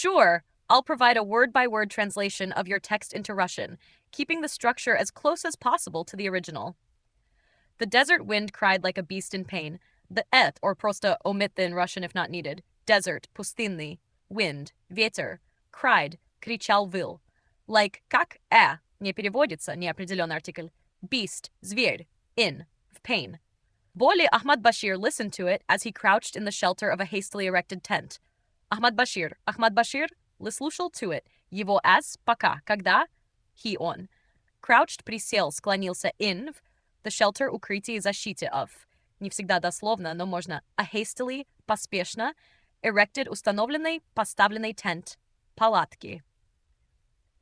Sure, I'll provide a word-by-word translation of your text into Russian, keeping the structure as close as possible to the original. The desert wind cried like a beast in pain. The et, or просто omit the in Russian if not needed, desert, пустынный, wind, ветер, cried, кричал, выл. Like как не переводится, неопределенный артикль, beast, зверь, in, в pain. Bolle Ahmad Bashir listened to it as he crouched in the shelter of a hastily erected tent. Ahmad Bashir слушал to it, его as, пока, когда, he on. Crouched, присел, склонился in, the shelter, укрытие, защите of. Не всегда дословно, но можно. A hastily, поспешно, erected, установленный, поставленный tent, палатки.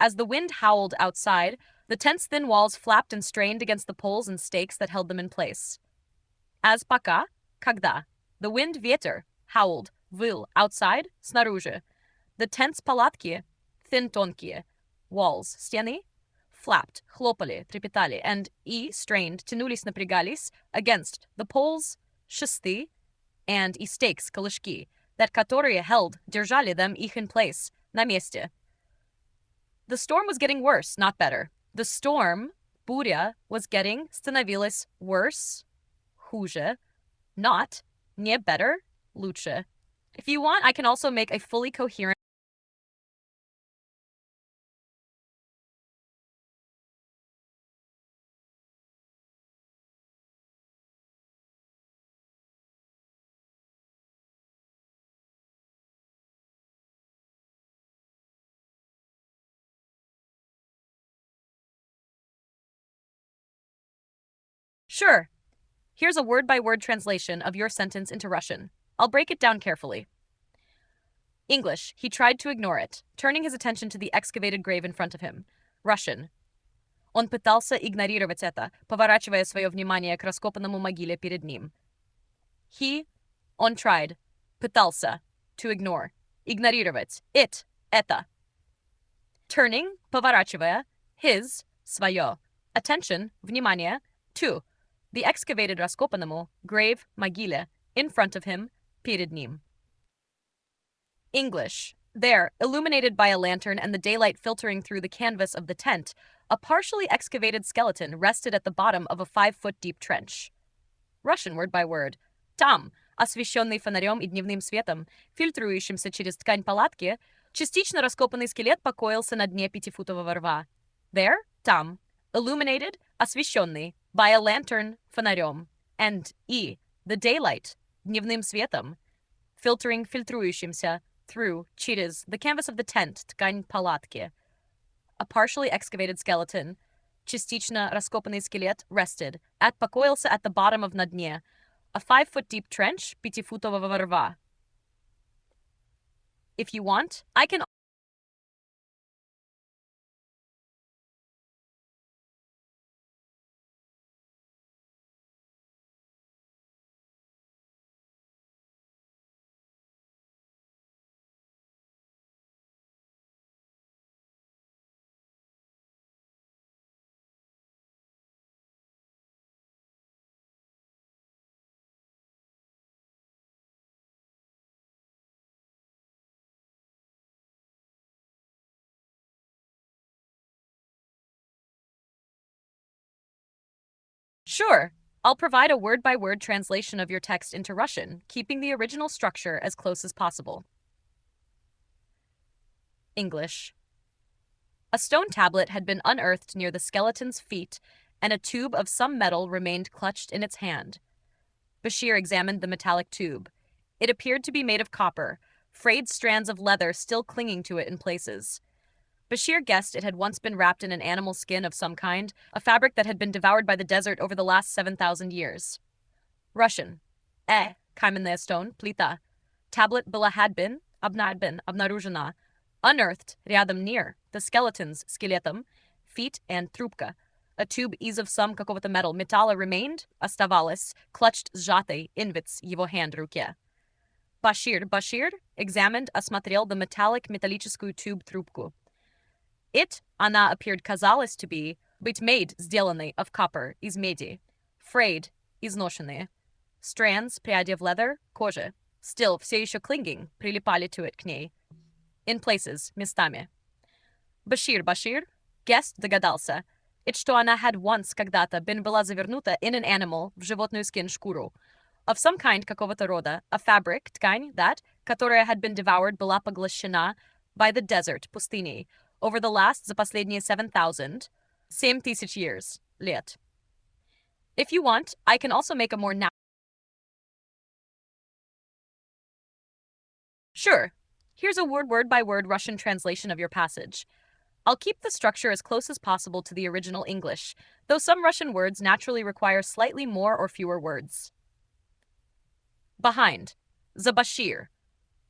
As the wind howled outside, the tent's thin walls flapped and strained against the poles and stakes that held them in place. As пока, когда, the wind, ветер, howled, выл, outside, снаружи. The tent's палатки, thin, тонкие, walls, стены, flapped, хлопали, трепетали, and strained, тянулись, напрягались, against the poles, шесты, and stakes, колышки, that которые held, держали them, их in place, на месте. The storm was getting worse, not better. The storm, буря, was getting, становилась, worse, хуже, not, не better, лучше. If you want, I can also make a fully coherent. Sure. Here's a word-by-word translation of your sentence into Russian. I'll break it down carefully. English. He tried to ignore it, turning his attention to the excavated grave in front of him. Russian. Он пытался игнорировать это, поворачивая свое внимание к раскопанному могиле перед ним. Он tried, пытался, to ignore, игнорировать, it, это. Turning, поворачивая, his, свое, attention, внимание, to, the excavated раскопанному, grave, могиле, in front of him, перед ним. English. There, illuminated by a lantern and the daylight filtering through the canvas of the tent, a partially excavated skeleton rested at the bottom of a 5-foot deep trench. Russian word by word. Там, освещенный фонарем и дневным светом, фильтрующимся через ткань палатки, частично раскопанный скелет покоился на дне 5-футового рва. There, там, illuminated, освещенный, by a lantern, фонарем, and the daylight, дневным светом, filtering, фильтрующимся, through, через, the canvas of the tent, ткань палатки. A partially excavated skeleton, частично раскопанный скелет, rested, покоился at the bottom of на дне, a 5-foot deep trench, 5-футового рва. If you want, I can Sure. I'll provide a word-by-word translation of your text into Russian, keeping the original structure as close as possible. English. A stone tablet had been unearthed near the skeleton's feet, and a tube of some metal remained clutched in its hand. Bashir examined the metallic tube. It appeared to be made of copper, frayed strands of leather still clinging to it in places. Bashir guessed it had once been wrapped in an animal skin of some kind, a fabric that had been devoured by the desert over the last 7,000 years. Russian. Каменная stone, плита. Tablet была had been, обнаружена. Unearthed, рядом near, the skeletons, скелетом, feet and трубка. A tube is of some какого-то metal. Металла remained, оставалось, clutched сжатой, инвиц, его hand, руке. Bashir examined, осмотрел the metallic, металлическую tube, трубку. It, она, appeared казалось to be, быть made, сделанный, of copper, из меди. Frayed, изношенные. Strands, пряди of leather, кожи. Still, все еще clinging, прилипали to it, к ней. In places, местами. Bashir guest догадался, что она had once когда-то была завернута in an animal, в животную skin шкуру, of some kind какого-то рода, a fabric, ткань, that, которая had been devoured, была поглощена by the desert, пустыней, over the last, за последние 7,000 years, лет. If you want, I can also make a more Sure. Here's a word-by-word Russian translation of your passage. I'll keep the structure as close as possible to the original English, though some Russian words naturally require slightly more or fewer words. Behind. За Bashir.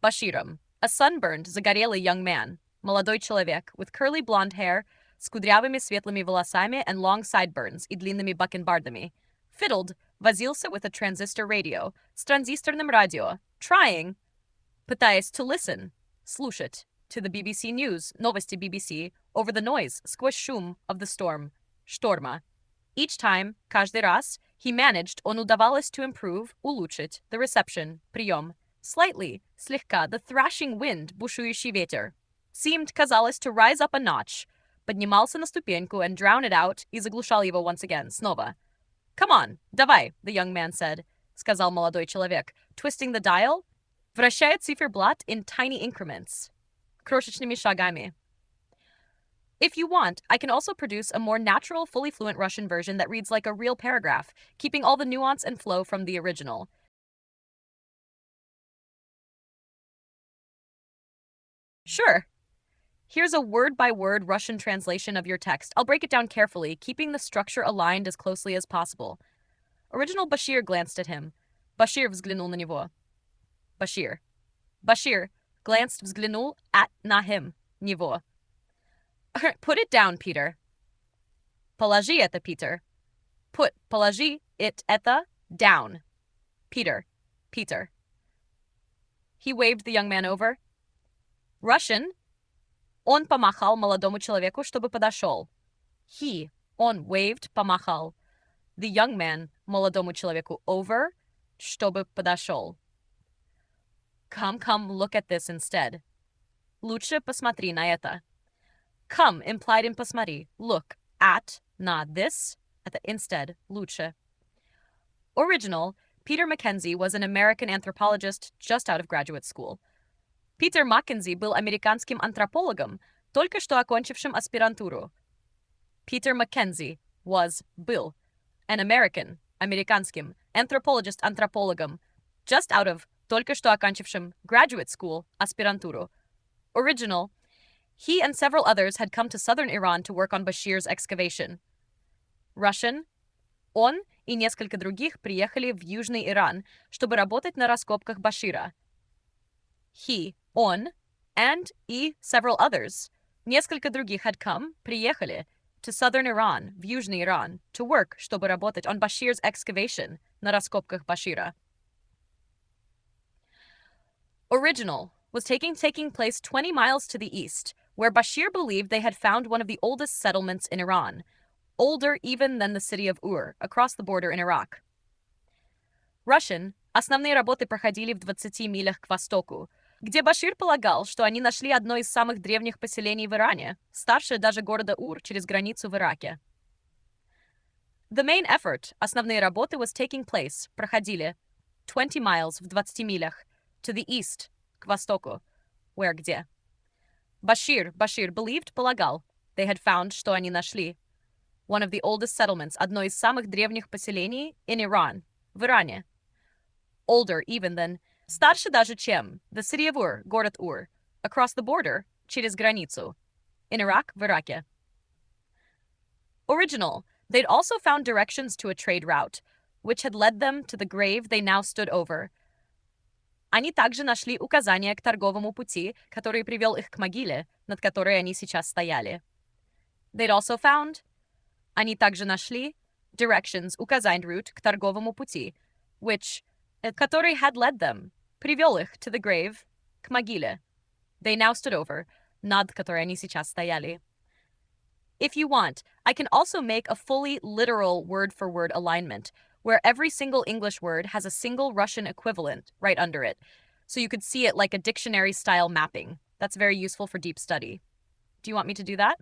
Bashirом. A sunburned, загорелый young man. Молодой человек, with curly blonde hair, с кудрявыми светлыми волосами and long sideburns и длинными бакенбардами. Fiddled, возился with a transistor radio, с транзисторным радио, trying, пытаясь to listen, слушать, to the BBC News, новости BBC, over the noise, сквозь шум of the storm, шторма. Each time, каждый раз, he managed, он удавалось to improve, улучшить, the reception, прием, slightly, слегка, the thrashing wind, бушующий ветер. Seemed, казалось, to rise up a notch, поднимался на ступеньку and drown it out, и заглушал его once again, снова. Come on, давай, the young man said, сказал молодой человек, twisting the dial, вращает циферблат in tiny increments, крошечными шагами. If you want, I can also produce a more natural, fully fluent Russian version that reads like a real paragraph, keeping all the nuance and flow from the original. Sure. Here's a word-by-word Russian translation of your text. I'll break it down carefully, keeping the structure aligned as closely as possible. Original Bashir glanced at him. Bashir взглянул на него. Bashir glanced, взглянул at на him, него. Put it down, Peter. Положи это, Peter. Put, положи, it, это, down. Peter. He waved the young man over. Russian. Он помахал молодому человеку, чтобы подошел. He, он, waved, помахал. The young man, молодому человеку, over, чтобы подошел. Come, look at this instead. Лучше посмотри на это. Come implied in посмотри. Look at, на this, at the instead, лучше. Original, Peter Mackenzie was an American anthropologist just out of graduate school. Питер Маккензи был американским антропологом, только что окончившим аспирантуру. Peter Mackenzie был an American, американским, anthropologist-антропологом, just out of, только что окончившим, graduate school, аспирантуру. Original, he and several others had come to southern Iran to work on Bashir's excavation. Russian, он и несколько других приехали в Южный Иран, чтобы работать на раскопках Башира. He, он, and и several others, несколько других had come, приехали, to southern Iran, в Южный Иран, to work, чтобы работать on Bashir's excavation, на раскопках Башира. Original was taking place 20 miles to the east, where Bashir believed they had found one of the oldest settlements in Iran, older even than the city of Ur, across the border in Iraq. Russian, основные работы проходили в 20 милях к востоку, где Башир полагал, что они нашли одно из самых древних поселений в Иране, старше даже города Ур, через границу в Ираке. The main effort, основные работы, was taking place, проходили, 20 miles, в 20 милях, to the east, к востоку, where, где. Bashir believed, полагал, they had found, что они нашли, one of the oldest settlements, одно из самых древних поселений, in Iran, в Иране. Older even than, старше даже чем, the city of Ur, город Ур, across the border, через границу, in Iraq, в Ираке. Original, they'd also found directions to a trade route, which had led them to the grave they now stood over. Они также нашли указания к торговому пути, который привел их к могиле, над которой они сейчас стояли. They'd also found, они также нашли, directions, указань route к торговому пути, which, который had led them, привел их to the grave, к могиле. They now stood over, над которой они сейчас стояли. If you want, I can also make a fully literal word-for-word alignment, where every single English word has a single Russian equivalent right under it, so you could see it like a dictionary-style mapping, That's very useful for deep study. Do you want me to do that?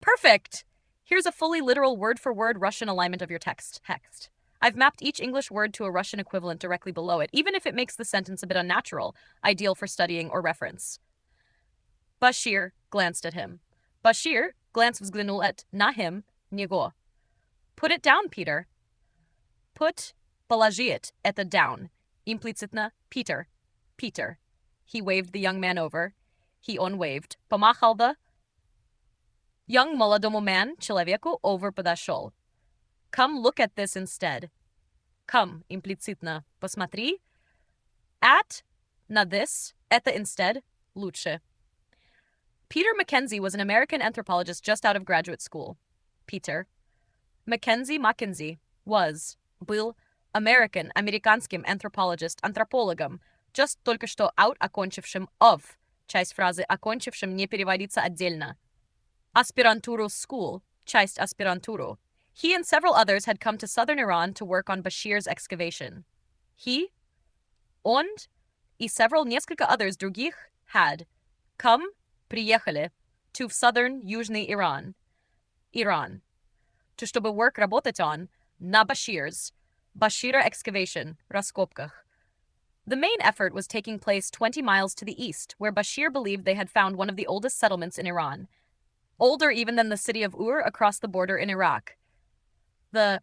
Perfect! Here's a fully literal word-for-word Russian alignment of your text. I've mapped each English word to a Russian equivalent directly below it, even if it makes the sentence a bit unnatural, ideal for studying or reference. Bashir glanced at him. Bashir взглянул на him, него. Put it down, Peter. Put, положи it, это down. Имплицитно, Peter. Peter. He waved the young man over. Он waved. Помахал the young молодому man, человеку, over подошел. Come look at this instead. Come, имплицитно, посмотри. At, на this, это instead, лучше. Peter Mackenzie was an American anthropologist just out of graduate school. Peter. Mackenzie был американским антропологом, just только что out окончившим of. Часть фразы окончившим не переводится отдельно. Aspiranturu school, часть аспирантуру. He and several others had come to southern Iran to work on Bashir's excavation. He, und, и several несколько others других had come, приехали, to southern Южный Iran. To чтобы work работать on, на Bashira excavation, раскопках. The main effort was taking place 20 miles to the east, where Bashir believed they had found one of the oldest settlements in Iran, older even than the city of Ur across the border in Iraq. The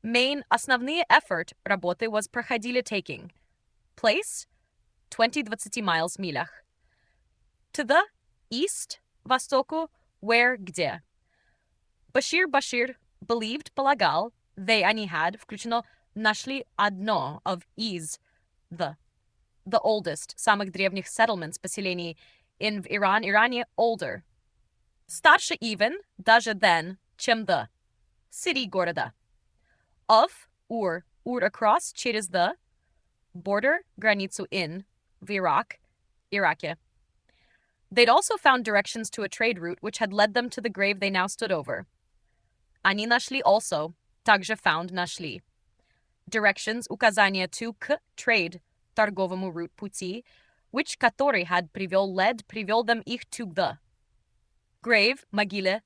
main основные effort работы was проходили taking place 20 miles милях. To the east, востоку, where, где. Bashir believed, полагал, они had, включено, нашли одно of из, the oldest, самых древних settlements, поселений in Irане, older. Старше even, даже than, чем the, city города. Of, Ur across, через the, border, границу in, в Ираке. They'd also found directions to a trade route which had led them to the grave they now stood over. Они нашли also, также found, нашли. Directions, указания to, к, trade, торговому route пути, which который had привел them их to the. Grave, могиле,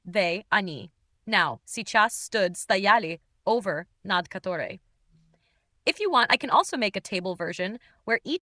они. Now, сейчас stood, стояли, over, над которой. If you want, I can also make a table version where each